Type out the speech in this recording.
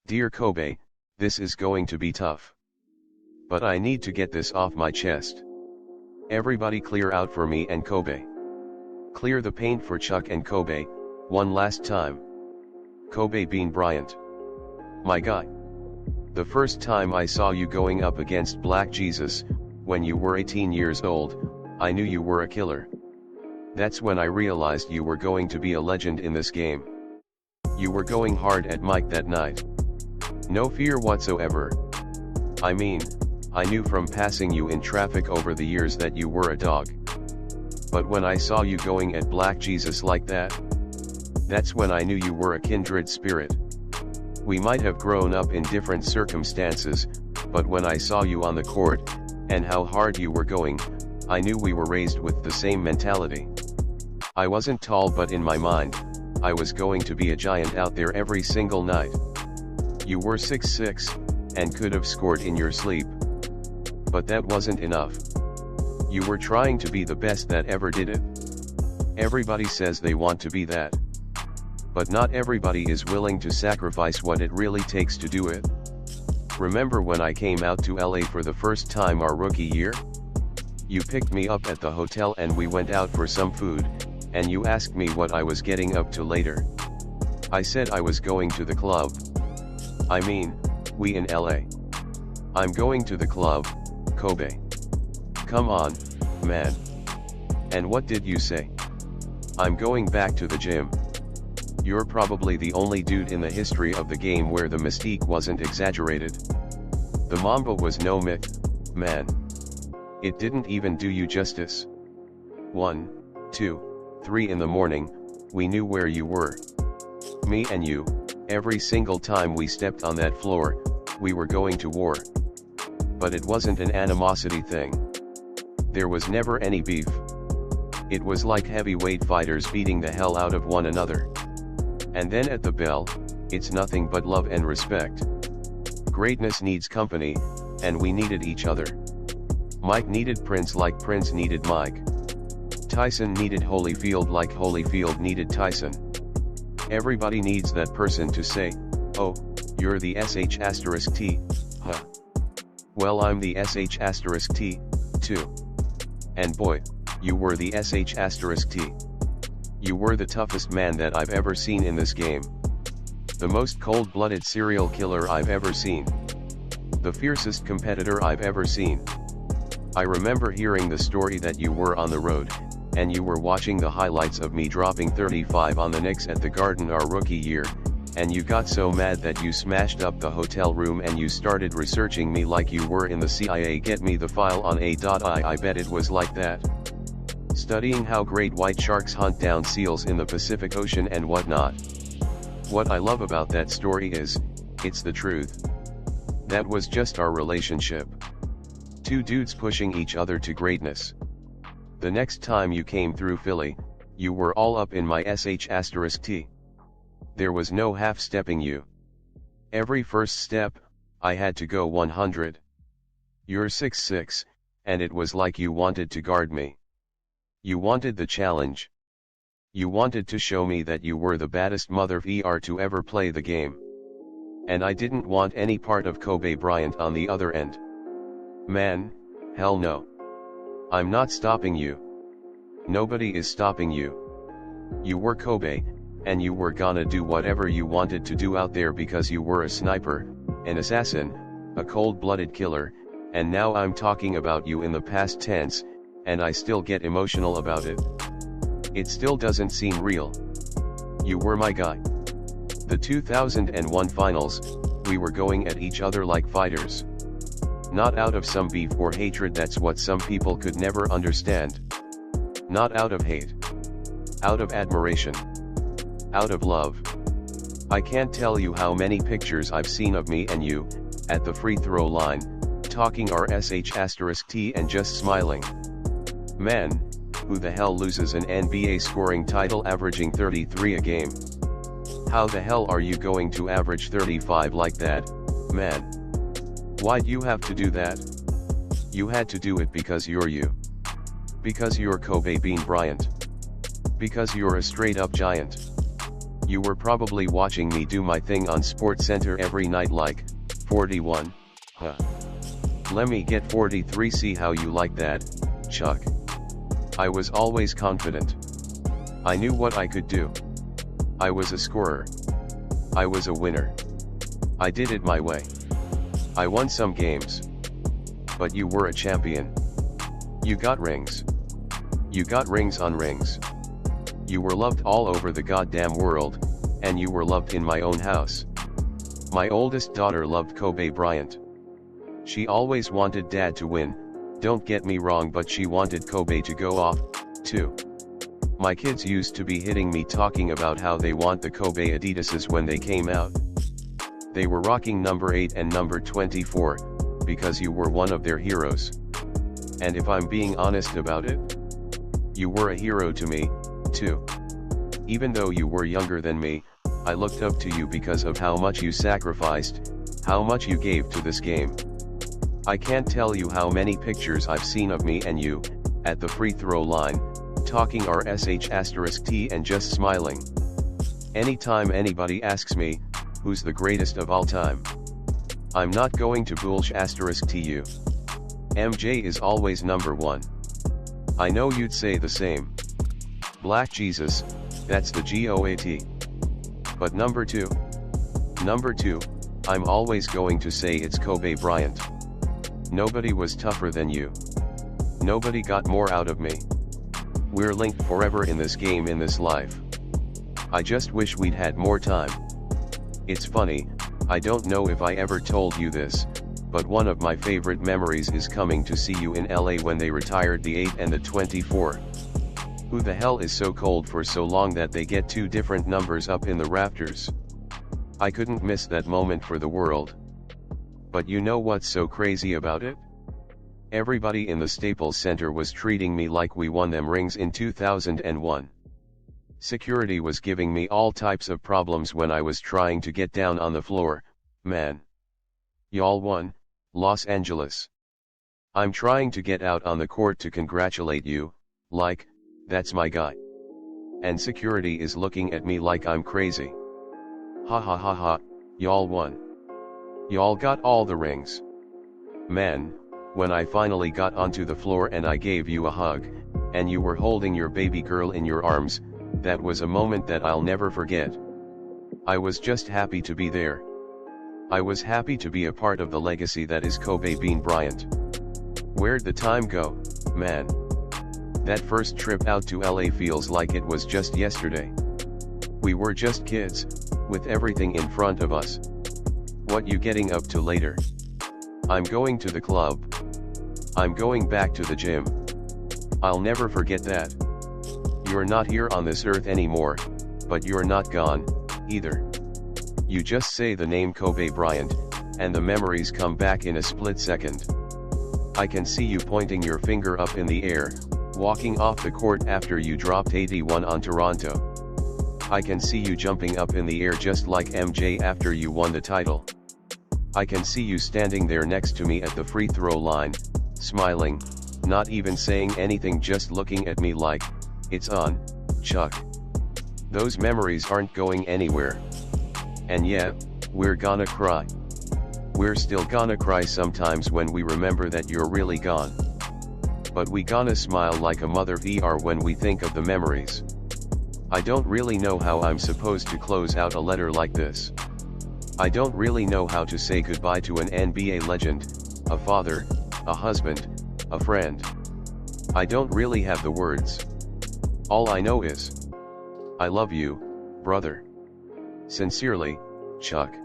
Dear Kobe, this is going to be tough. But I need to get this off my chest. Everybody clear out for me and Kobe. Clear the paint for Chuck and Kobe, one last time. Kobe Bean Bryant. My guy. The first time I saw you going up against Black Jesus, when you were 18 years old, I knew you were a killer. That's when I realized you were going to be a legend in this game. You were going hard at Mike that night. No fear whatsoever. I mean, I knew from passing you in traffic over the years that you were a dog. But when I saw you going at Black Jesus like that, that's when I knew you were a kindred spirit. We might have grown up in different circumstances, but when I saw you on the court, and how hard you were going, I knew we were raised with the same mentality. I wasn't tall, but in my mind, I was going to be a giant out there every single night. You were 6'6", and could have scored in your sleep. But that wasn't enough. You were trying to be the best that ever did it. Everybody says they want to be that. But not everybody is willing to sacrifice what it really takes to do it. Remember when I came out to LA for the first time our rookie year? You picked me up at the hotel and we went out for some food, and you asked me what I was getting up to later. I said I was going to the club. I mean, we in LA. I'm going to the club, Kobe. Come on, man. And what did you say? I'm going back to the gym. You're probably the only dude in the history of the game where the mystique wasn't exaggerated. The Mamba was no myth, man. It didn't even do you justice. 1, 2, 3 in the morning, we knew where you were. Me and you, every single time we stepped on that floor, we were going to war. But it wasn't an animosity thing. There was never any beef. It was like heavyweight fighters beating the hell out of one another. And then at the bell, it's nothing but love and respect. Greatness needs company, and we needed each other. Mike needed Prince like Prince needed Mike. Tyson needed Holyfield like Holyfield needed Tyson. Everybody needs that person to say, oh, you're the SH*T, huh? Well, I'm the SH*T, too. And boy, you were the SH*T. You were the toughest man that I've ever seen in this game. The most cold-blooded serial killer I've ever seen. The fiercest competitor I've ever seen. I remember hearing the story that you were on the road, and you were watching the highlights of me dropping 35 on the Knicks at the Garden our rookie year, and you got so mad that you smashed up the hotel room and you started researching me like you were in the CIA. Get me the file on I bet it was like that. Studying how great white sharks hunt down seals in the Pacific Ocean and whatnot. What I love about that story is, it's the truth. That was just our relationship. Two dudes pushing each other to greatness. The next time you came through Philly, you were all up in my SH*T. There was no half-stepping you. Every first step, I had to go 100. You're 6'6", and it was like you wanted to guard me. You wanted the challenge. You wanted to show me that you were the baddest mother effer to ever play the game. And I didn't want any part of Kobe Bryant on the other end. Man, hell no. I'm not stopping you. Nobody is stopping you. You were Kobe, and you were gonna do whatever you wanted to do out there because you were a sniper, an assassin, a cold-blooded killer, and now I'm talking about you in the past tense, and I still get emotional about it. It still doesn't seem real. You were my guy. The 2001 finals, we were going at each other like fighters. Not out of some beef or hatred, that's what some people could never understand. Not out of hate. Out of admiration. Out of love. I can't tell you how many pictures I've seen of me and you, at the free throw line, talking our SH*T and just smiling. Man, who the hell loses an NBA scoring title averaging 33 a game? How the hell are you going to average 35 like that, man? Why'd you have to do that? You had to do it because you're you. Because you're Kobe Bean Bryant. Because you're a straight up giant. You were probably watching me do my thing on SportsCenter every night like, 41, huh. Let me get 43, see how you like that, Chuck. I was always confident. I knew what I could do. I was a scorer. I was a winner. I did it my way. I won some games. But you were a champion. You got rings. You got rings on rings. You were loved all over the goddamn world, and you were loved in my own house. My oldest daughter loved Kobe Bryant. She always wanted Dad to win, don't get me wrong, but she wanted Kobe to go off, too. My kids used to be hitting me talking about how they want the Kobe Adidases when they came out. They were rocking number 8 and number 24, because you were one of their heroes. And if I'm being honest about it, you were a hero to me, too. Even though you were younger than me, I looked up to you because of how much you sacrificed, how much you gave to this game. I can't tell you how many pictures I've seen of me and you, at the free throw line, talking /T and just smiling. Anytime anybody asks me, who's the greatest of all time? I'm not going to bullsh *T you. MJ is always number 1. I know you'd say the same. Black Jesus, that's the GOAT. But number 2? Number 2, I'm always going to say it's Kobe Bryant. Nobody was tougher than you. Nobody got more out of me. We're linked forever in this game, in this life. I just wish we'd had more time. It's funny, I don't know if I ever told you this, but one of my favorite memories is coming to see you in LA when they retired the 8 and the 24. Who the hell is so cold for so long that they get 2 different numbers up in the rafters? I couldn't miss that moment for the world. But you know what's so crazy about it? Everybody in the Staples Center was treating me like we won them rings in 2001. Security was giving me all types of problems when I was trying to get down on the floor, man. Y'all won, Los Angeles. I'm trying to get out on the court to congratulate you, like, that's my guy. And security is looking at me like I'm crazy. Ha ha ha ha, y'all won. Y'all got all the rings. Man, when I finally got onto the floor and I gave you a hug, and you were holding your baby girl in your arms, that was a moment that I'll never forget. I was just happy to be there. I was happy to be a part of the legacy that is Kobe Bean Bryant. Where'd the time go, man? That first trip out to LA feels like it was just yesterday. We were just kids, with everything in front of us. What you getting up to later? I'm going to the club. I'm going back to the gym. I'll never forget that. You're not here on this earth anymore, but you're not gone, either. You just say the name Kobe Bryant, and the memories come back in a split second. I can see you pointing your finger up in the air, walking off the court after you dropped 81 on Toronto. I can see you jumping up in the air just like MJ after you won the title. I can see you standing there next to me at the free throw line, smiling, not even saying anything, just looking at me like, it's on, Chuck. Those memories aren't going anywhere. And yeah, we're gonna cry. We're still gonna cry sometimes when we remember that you're really gone. But we gonna smile like a mother when we think of the memories. I don't really know how I'm supposed to close out a letter like this. I don't really know how to say goodbye to an NBA legend, a father, a husband, a friend. I don't really have the words. All I know is, I love you, brother. Sincerely, Chuck.